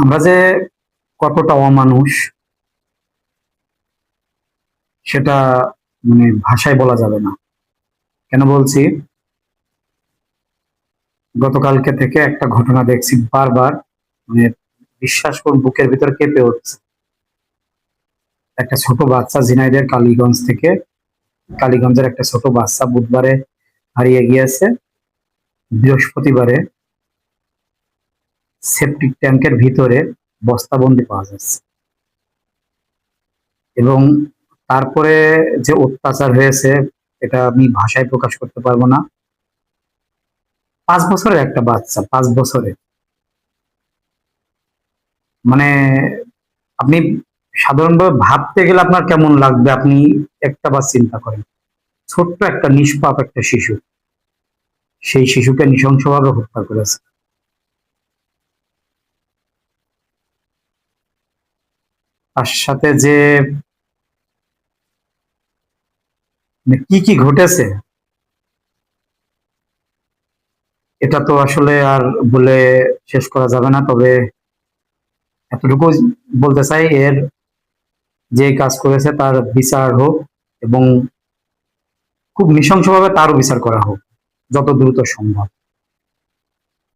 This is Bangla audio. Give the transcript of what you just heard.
আমরা যে কতটা অমানুষ সেটা মানে ভাষায় বলা যাবে না। কেন বলছি, গতকালকে থেকে একটা ঘটনা দেখছি বারবার, মানে বিশ্বাস করুন বুকের ভিতর কেঁপে উঠছে। একটা ছোট বাচ্চা ঝিনাইদের কালীগঞ্জ থেকে, কালীগঞ্জের একটা ছোট বাচ্চা বুধবারে হারিয়ে গিয়েছে। বৃহস্পতিবারে সেপটিক ট্যাঙ্কের ভিতরে বস্তাবন্দি পাওয়া যাচ্ছে, এবং তারপরে যে অত্যাচার হয়েছে এটা আমি ভাষায় প্রকাশ করতে পারবো না। 5 বছরের একটা বাচ্চা, 5 বছরের, মানে আপনি সাধারণভাবে ভাবতে গেলে আপনার কেমন লাগবে, আপনি একটা বার চিন্তা করেন। ছোট্ট একটা নিষ্পাপ একটা শিশু, সেই শিশুকে নৃশংসভাবে হত্যা করেছে। তার সাথে যে মানে কি কি ঘটেছে এটা তো আসলে আর বলে শেষ করা যাবে না। তবে এতটুকু বলতে চাই, এর যে কাজ করেছে তার বিচার হোক, এবং খুব নৃশংসভাবে তারও বিচার করা হোক যত দ্রুত সম্ভব।